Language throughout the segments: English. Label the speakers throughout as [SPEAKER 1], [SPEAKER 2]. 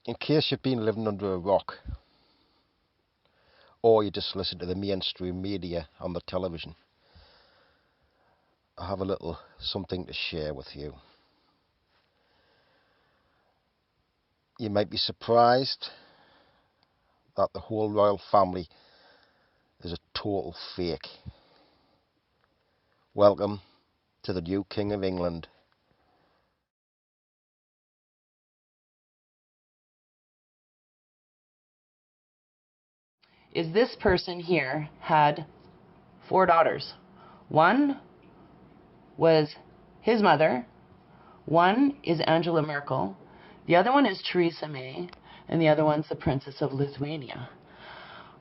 [SPEAKER 1] In case you've been living under a rock, or you just listen to the mainstream media on the television, I have a little something to share with you. You might be surprised that the whole royal family is a total fake. Welcome to the new King of England.
[SPEAKER 2] Is this person here had 4 daughters. One was his mother, one is Angela Merkel, the other one is Theresa May, and the other one's the Princess of Lithuania.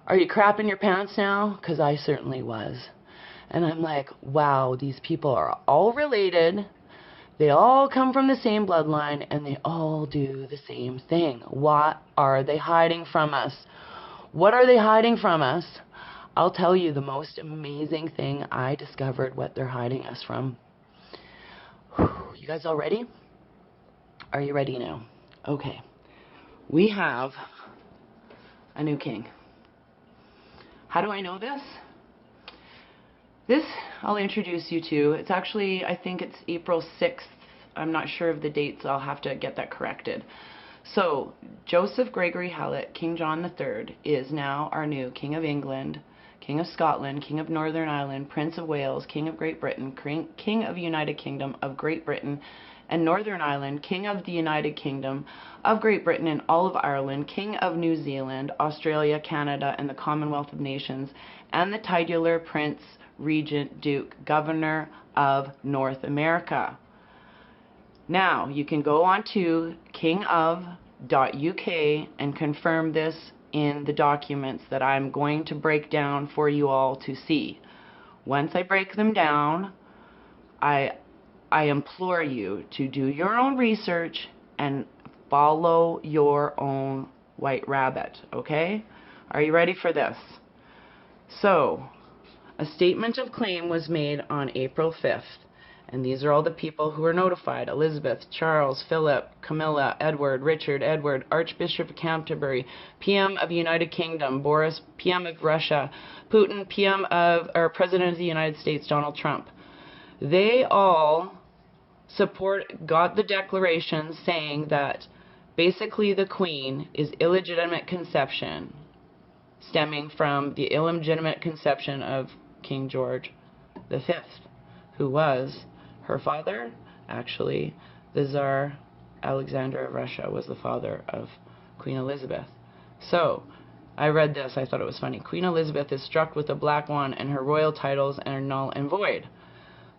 [SPEAKER 2] Are you crapping your pants now? Because I certainly was. And I'm like, wow, these people are all related. They all come from the same bloodline, and they all do the same thing. What are they hiding from us? What are they hiding from us? I'll tell you the most amazing thing I discovered what they're hiding us from. You guys all ready? Are you ready now? Okay. We have a new king. How do I know this? This I'll introduce you to. It's actually, I think it's April 6th. I'm not sure of the dates. I'll have to get that corrected. So, Joseph Gregory Hallett, King John III, is now our new King of England, King of Scotland, King of Northern Ireland, Prince of Wales, King of Great Britain, King of United Kingdom of Great Britain and Northern Ireland, King of the United Kingdom of Great Britain and all of Ireland, King of New Zealand, Australia, Canada, and the Commonwealth of Nations, and the titular Prince, Regent, Duke, Governor of North America. Now, you can go on to kingof.uk and confirm this in the documents that I'm going to break down for you all to see. Once I break them down, I implore you to do your own research and follow your own white rabbit, okay? Are you ready for this? So, a statement of claim was made on April 5th. And these are all the people who were notified: Elizabeth, Charles, Philip, Camilla, Edward, Richard, Edward, Archbishop of Canterbury, PM of United Kingdom, Boris, PM of Russia, Putin, President of the United States, Donald Trump. They all got the declaration saying that basically the Queen is illegitimate conception, stemming from the illegitimate conception of King George V, who was her father. Actually, the Tsar Alexander of Russia was the father of Queen Elizabeth. So, I read this. I thought it was funny. Queen Elizabeth is struck with a black wand, and her royal titles are null and void.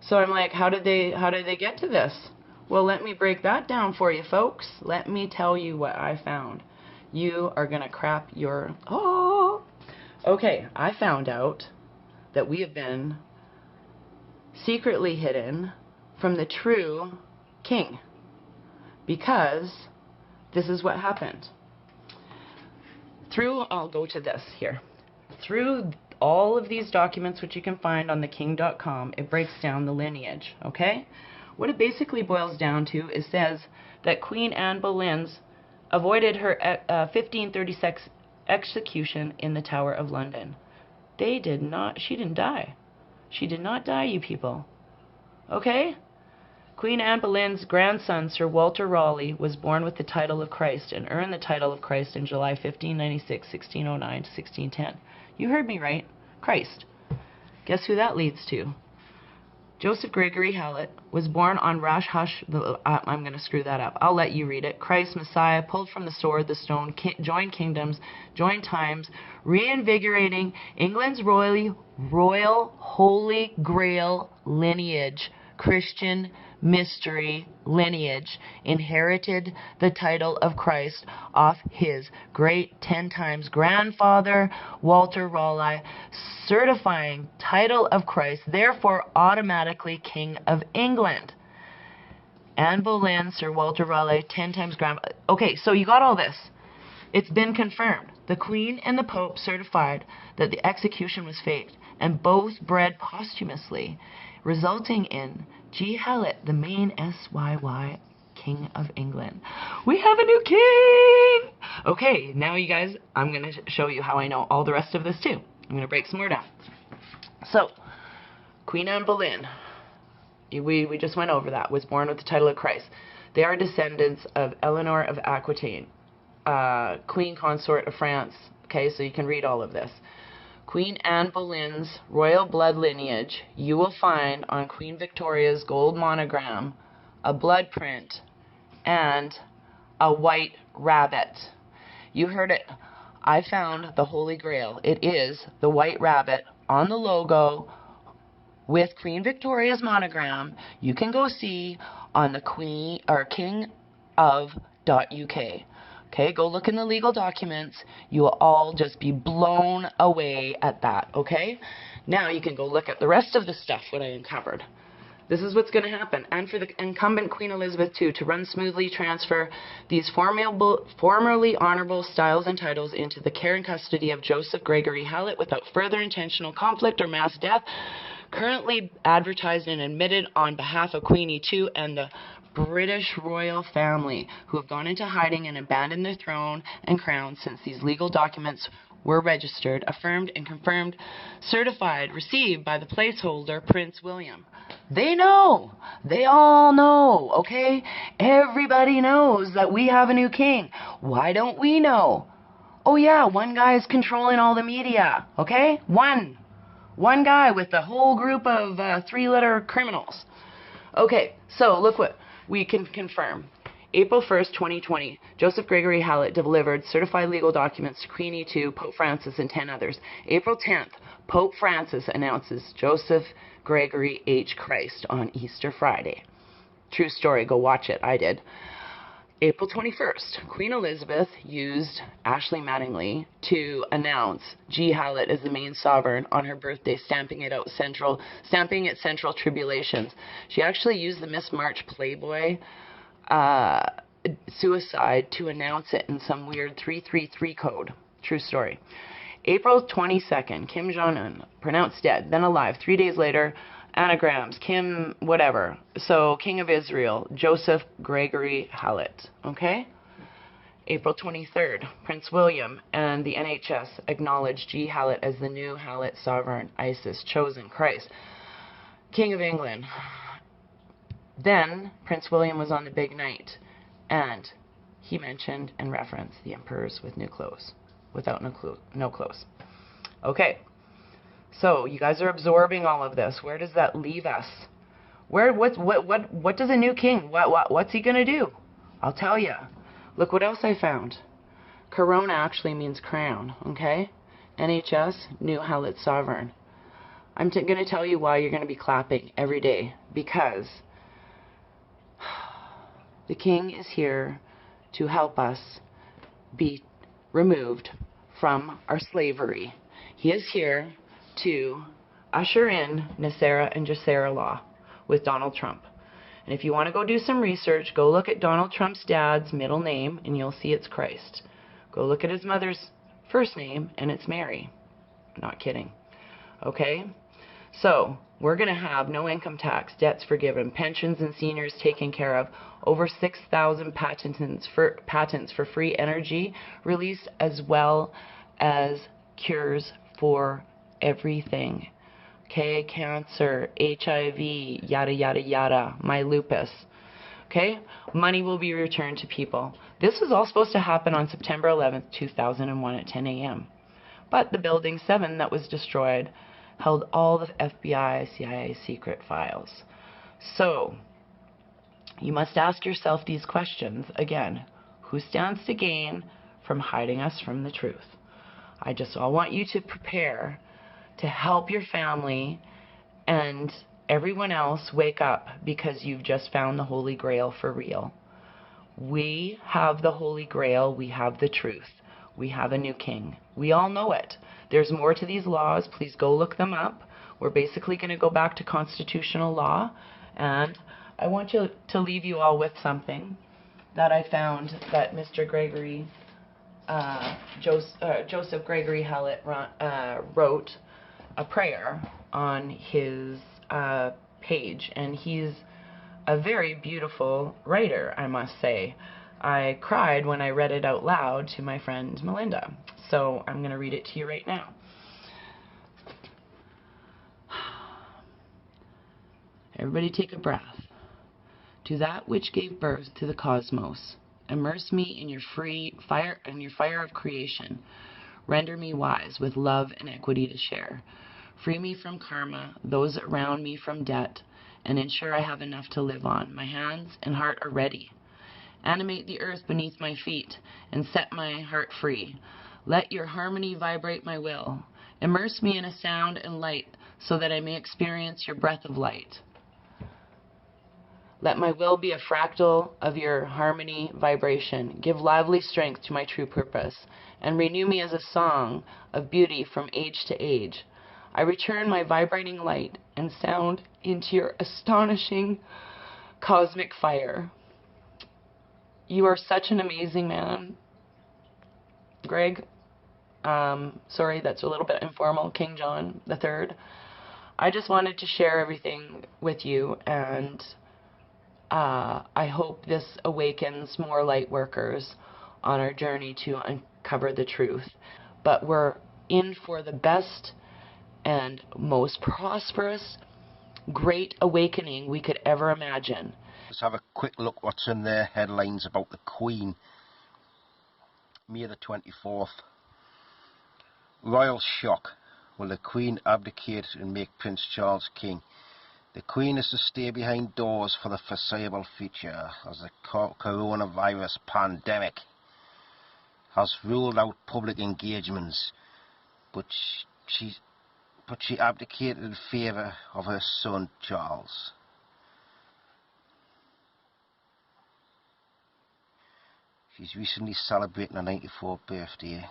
[SPEAKER 2] So I'm like, how did they get to this? Well, let me break that down for you, folks. Let me tell you what I found. You are gonna crap your Okay, I found out that we have been secretly hidden from the true king, because this is what happened. I'll go to this here. Through all of these documents, which you can find on theking.com, it breaks down the lineage, okay? What it basically boils down to is says that Queen Anne Boleyn avoided her 1536 execution in the Tower of London. She didn't die. She did not die, you people. Okay? Queen Anne Boleyn's grandson, Sir Walter Raleigh, was born with the title of Christ and earned the title of Christ in July 1596, 1609 to 1610. You heard me right. Christ. Guess who that leads to? Joseph Gregory Hallett was born on Rosh Hashanah. I'm going to screw that up. I'll let you read it. Christ, Messiah, pulled from the sword, the stone, joined kingdoms, joined times, reinvigorating England's royal holy grail lineage, Christian mystery lineage, inherited the title of Christ off his great 10 times grandfather, Walter Raleigh, certifying title of Christ, therefore automatically King of England. Anne Boleyn, Sir Walter Raleigh, 10 times grandfather. Okay, so you got all this. It's been confirmed. The Queen and the Pope certified that the execution was faked, and both bred posthumously, resulting in G. Hallett, the main SYY King of England. We have a new king! Okay, now you guys, I'm going to show you how I know all the rest of this too. I'm going to break some more down. So, Queen Anne Boleyn, we just went over that, was born with the title of Christ. They are descendants of Eleanor of Aquitaine, Queen Consort of France. Okay, so you can read all of this. Queen Anne Boleyn's royal blood lineage, you will find on Queen Victoria's gold monogram, a blood print, and a white rabbit. You heard it. I found the Holy Grail. It is the white rabbit on the logo with Queen Victoria's monogram. You can go see on the Queen or kingof.uk. Okay, go look in the legal documents. You will all just be blown away at that. Okay, now you can go look at the rest of the stuff what I uncovered. This is what's going to happen. And for the incumbent Queen Elizabeth II to run smoothly, transfer these formerly honorable styles and titles into the care and custody of Joseph Gregory Hallett without further intentional conflict or mass death, currently advertised and admitted on behalf of Queenie II and the British royal family, who have gone into hiding and abandoned their throne and crown since these legal documents were registered, affirmed and confirmed, certified, received by the placeholder, Prince William. They know. They all know, okay? Everybody knows that we have a new king. Why don't we know? Oh yeah, one guy is controlling all the media, okay? One guy with a whole group of three-letter criminals. Okay, so look what we can confirm. April 1st, 2020, Joseph Gregory Hallett delivered certified legal documents to Queenie II, Pope Francis, and 10 others. April 10th, Pope Francis announces Joseph Gregory H. Christ on Easter Friday. True story, go watch it, I did. April 21st, Queen Elizabeth used Ashley Mattingly to announce G. Hallett as the main sovereign on her birthday, stamping it Central Tribulations. She actually used the Miss March Playboy suicide to announce it in some weird 333 code. True story. April 22nd, Kim Jong-un, pronounced dead, then alive. 3 days later, anagrams, Kim whatever. So, King of Israel, Joseph Gregory Hallett. Okay? April 23rd, Prince William and the NHS acknowledged G. Hallett as the new Hallett sovereign, ISIS, chosen Christ, King of England. Then, Prince William was on the big night, and he mentioned and referenced the emperors with new clothes, without no clothes. Okay, so you guys are absorbing all of this. Where does that leave us? What does a new king, what's he gonna do? I'll tell you. Look what else I found. Corona actually means crown, okay? NHS, new Hallett sovereign. I'm going to tell you why you're going to be clapping every day, because the king is here to help us be removed from our slavery. He is here to usher in NESARA and GESARA law with Donald Trump. And if you want to go do some research, go look at Donald Trump's dad's middle name, and you'll see it's Christ. Go look at his mother's first name, and it's Mary. Not kidding. Okay? So, we're going to have no income tax, debts forgiven, pensions and seniors taken care of, over 6,000 patents for free energy released, as well as cures for everything. Okay, cancer, HIV, yada, yada, yada, my lupus. Okay, money will be returned to people. This was all supposed to happen on September 11th, 2001 at 10 a.m. But the Building 7 that was destroyed held all the FBI, CIA secret files. So, you must ask yourself these questions again. Who stands to gain from hiding us from the truth? I want you to prepare to help your family and everyone else wake up, because you've just found the Holy Grail for real. We have the Holy Grail. We have the truth. We have a new king. We all know it. There's more to these laws. Please go look them up. We're basically going to go back to constitutional law. And I want to leave you all with something that I found that Mr. Gregory, Joseph Gregory Hallett wrote a prayer on his page, and he's a very beautiful writer, I must say. I cried when I read it out loud to my friend Melinda, so I'm going to read it to you right now. Everybody take a breath. To that which gave birth to the cosmos, immerse me in your fire of creation. Render me wise with love and equity to share. Free me from karma, those around me from debt, and ensure I have enough to live on. My hands and heart are ready. Animate the earth beneath my feet and set my heart free. Let your harmony vibrate my will. Immerse me in a sound and light so that I may experience your breath of light. Let my will be a fractal of your harmony vibration. Give lively strength to my true purpose, and renew me as a song of beauty from age to age. I return my vibrating light and sound into your astonishing cosmic fire. You are such an amazing man, Greg. Sorry, that's a little bit informal. King John III. I just wanted to share everything with you, and I hope this awakens more light workers on our journey to uncover the truth. But we're in for the best and most prosperous, great awakening we could ever imagine.
[SPEAKER 1] Let's have a quick look what's in their headlines about the Queen. May the 24th. Royal shock. Will the Queen abdicate and make Prince Charles king? The Queen is to stay behind doors for the foreseeable future as the coronavirus pandemic has ruled out public engagements, but she abdicated in favour of her son Charles. She's recently celebrating her 94th birthday.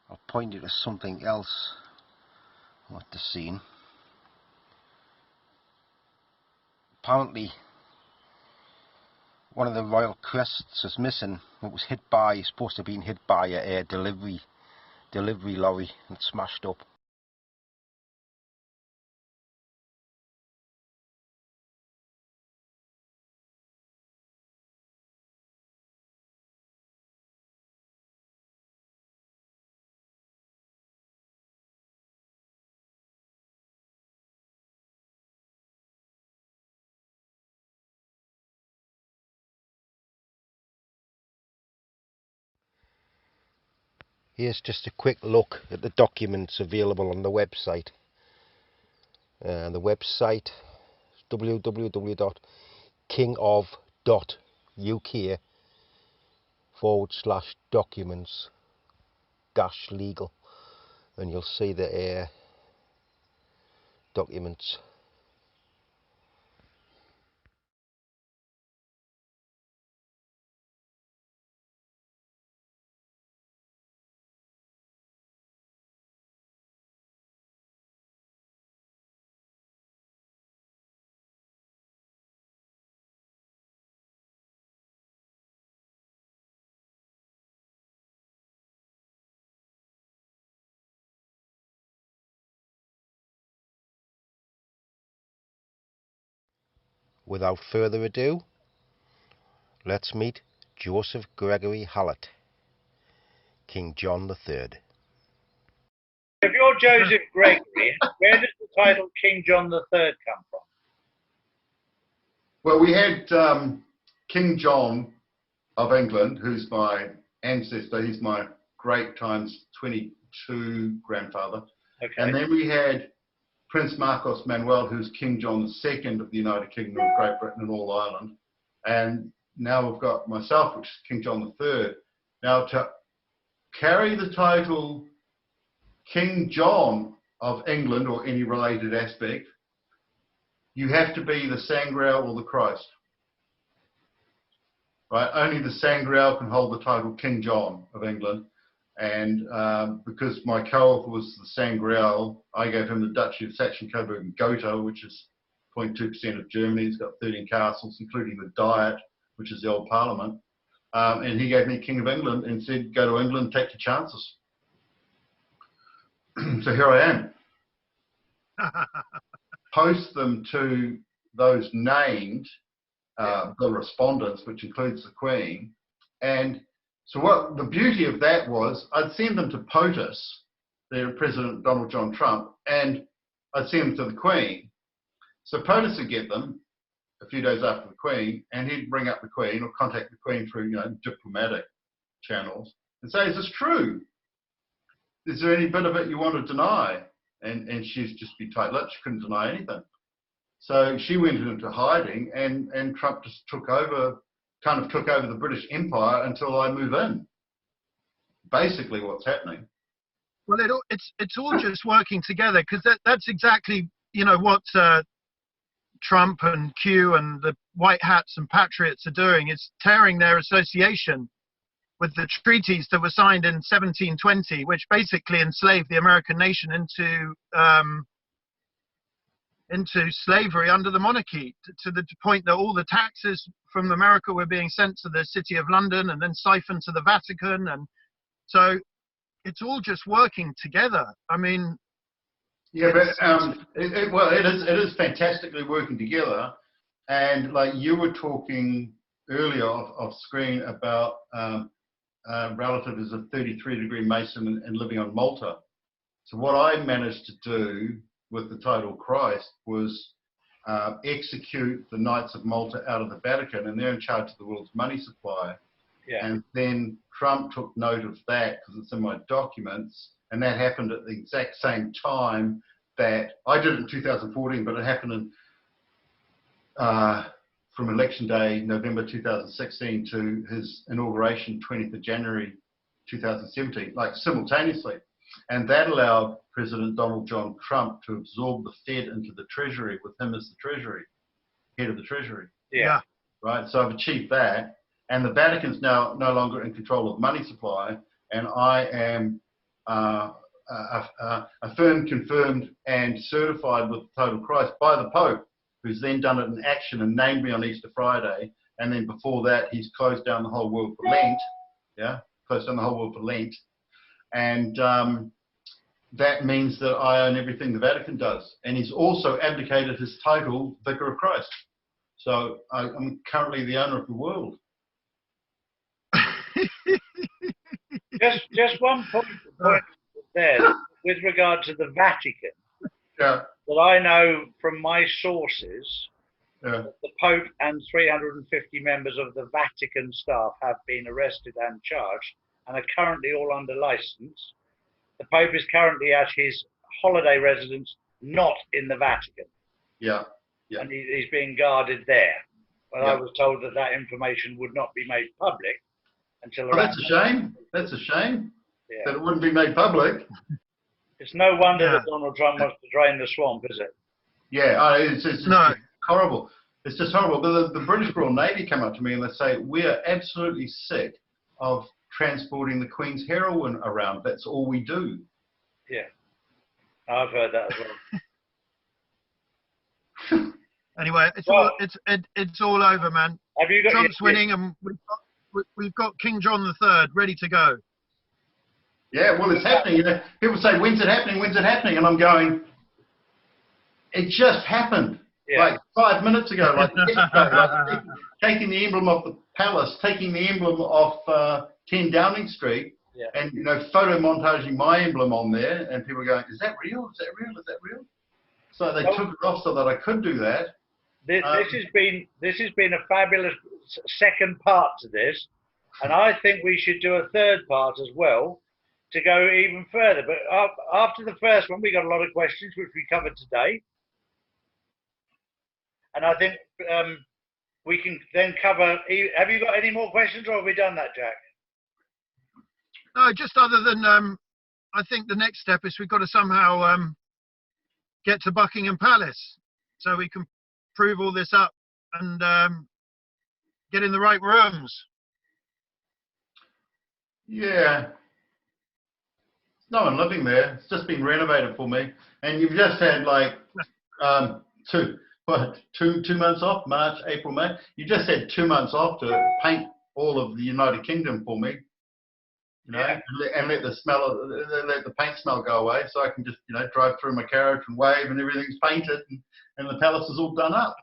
[SPEAKER 1] I'll point you to something else what the scene. Apparently one of the royal crests is missing. It was supposed to have been hit by a delivery lorry and smashed up. Here's just a quick look at the documents available on the website. The website is www.kingofdot.uk/documents-legal, and you'll see the documents. Without further ado, let's meet Joseph Gregory Hallett, King John III.
[SPEAKER 3] If you're Joseph Gregory, where does the title King John III come from?
[SPEAKER 4] Well, we had King John of England, who's my ancestor. He's my great times 22 grandfather.
[SPEAKER 3] Okay.
[SPEAKER 4] And then we had Prince Marcos Manuel, who's King John II of the United Kingdom of Great Britain and all Ireland. And now we've got myself, which is King John III. Now, to carry the title King John of England or any related aspect, you have to be the Sangreal or the Christ. Right? Only the Sangreal can hold the title King John of England. And because my co-author was the Sangreal, I gave him the Duchy of Saxe-Coburg and Gotha, which is 0.2% of Germany. It's got 13 castles, including the Diet, which is the old parliament. and he gave me King of England and said, go to England, take your chances. So here I am. Post them to those named, the respondents, which includes the Queen. And so what the beauty of that was, I'd send them to POTUS, the President Donald John Trump, and I'd send them to the Queen. So POTUS would get them a few days after the Queen, and he'd bring up the Queen or contact the Queen through, diplomatic channels and say, is this true? Is there any bit of it you want to deny? And she'd just be tight-lipped. She couldn't deny anything. So she went into hiding, and Trump just took over the British Empire until I move in. Basically what's happening.
[SPEAKER 5] Well, it's all just working together, because that's exactly, what Trump and Q and the White Hats and Patriots are doing. It's tearing their association with the treaties that were signed in 1720, which basically enslaved the American nation into slavery under the monarchy, to the point that all the taxes from America were being sent to the City of London and then siphoned to the Vatican. And so it's all just working together. I mean,
[SPEAKER 4] yeah, but it is fantastically working together. And like you were talking earlier off screen about relative is a 33-degree Mason and living on Malta. So what I managed to do with the Total Christ was execute the Knights of Malta out of the Vatican, and they're in charge of the world's money supply.
[SPEAKER 3] Yeah.
[SPEAKER 4] And then Trump took note of that because it's in my documents, and that happened at the exact same time that I did it in 2014, but it happened in from election day, November 2016, to his inauguration, 20th of January 2017, like simultaneously. And that allowed President Donald John Trump to absorb the Fed into the Treasury with him as the Treasury, head of the Treasury.
[SPEAKER 3] Yeah.
[SPEAKER 4] Right, so I've achieved that. And the Vatican's now no longer in control of money supply, and I am affirmed, confirmed, and certified with the Total Christ by the Pope, who's then done it in action and named me on Easter Friday. And then before that, he's closed down the whole world for Lent. Yeah, closed down the whole world for Lent. And that means that I own everything the Vatican does. And he's also abdicated his title, Vicar of Christ. So I'm currently the owner of the world.
[SPEAKER 3] Just one point there with regard to the Vatican.
[SPEAKER 4] Yeah.
[SPEAKER 3] That I know from my sources,
[SPEAKER 4] Yeah.
[SPEAKER 3] that the Pope and 350 members of the Vatican staff have been arrested and charged and are currently all under license. The Pope is currently at his holiday residence, not in the Vatican.
[SPEAKER 4] Yeah. Yeah.
[SPEAKER 3] And he's being guarded there. But
[SPEAKER 4] Yeah.
[SPEAKER 3] I was told that that information would not be made public until
[SPEAKER 4] Well,
[SPEAKER 3] around.
[SPEAKER 4] that's a shame. That's a shame
[SPEAKER 3] Yeah.
[SPEAKER 4] that it wouldn't be made public.
[SPEAKER 3] It's no wonder
[SPEAKER 5] Yeah.
[SPEAKER 3] that Donald Trump wants to drain the swamp, is it?
[SPEAKER 4] Yeah, it's
[SPEAKER 5] No.
[SPEAKER 4] horrible. It's just horrible. But the British Royal Navy come up to me and they say, we are absolutely sick of transporting the Queen's heroin around. That's all we do.
[SPEAKER 3] Yeah. I've heard that as well.
[SPEAKER 5] Anyway, it's
[SPEAKER 3] Well-
[SPEAKER 5] all over, man.
[SPEAKER 3] Have you got
[SPEAKER 5] Trump's winning, and we've got King John III ready to go.
[SPEAKER 4] Yeah, well, it's happening. You know, people say, when's it happening? When's it happening? And I'm going, it just happened.
[SPEAKER 3] Yeah.
[SPEAKER 4] Like 5 minutes ago, like taking the emblem off the palace, taking the emblem off 10 Downing Street,
[SPEAKER 3] Yeah.
[SPEAKER 4] and photo montaging my emblem on there, and people are going, is that real? Is that real? Is that real? So they took it off so that I could do that.
[SPEAKER 3] This has been a fabulous second part to this, and I think we should do a third part as well to go even further. But after the first one, we got a lot of questions which we covered today, and I think we can then cover. Have you got any more questions, or have we done that, Jack?
[SPEAKER 5] No, just other than I think the next step is we've got to somehow get to Buckingham Palace so we can prove all this up and get in the right rooms.
[SPEAKER 4] Yeah. No one living there. It's just been renovated for me. And you've just had like 2 months off, March, April, May. You just had 2 months off to paint all of the United Kingdom for me. You know,
[SPEAKER 3] Yeah.
[SPEAKER 4] and let the paint smell go away, so I can just, you know, drive through my carriage and wave, and everything's painted, and the palace is all done up.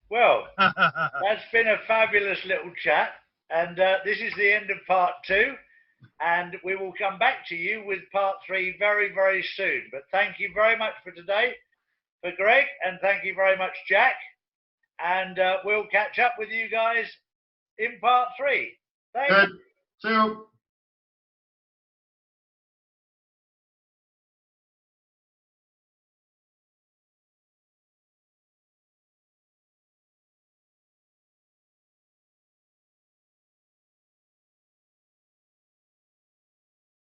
[SPEAKER 3] Well, that's been a fabulous little chat, and this is the end of part 2, and we will come back to you with part 3 very, very soon. But thank you very much for today, for Greg, and thank you very much, Jack, and we'll catch up with you guys in part 3. Thank you.
[SPEAKER 4] Good. See you.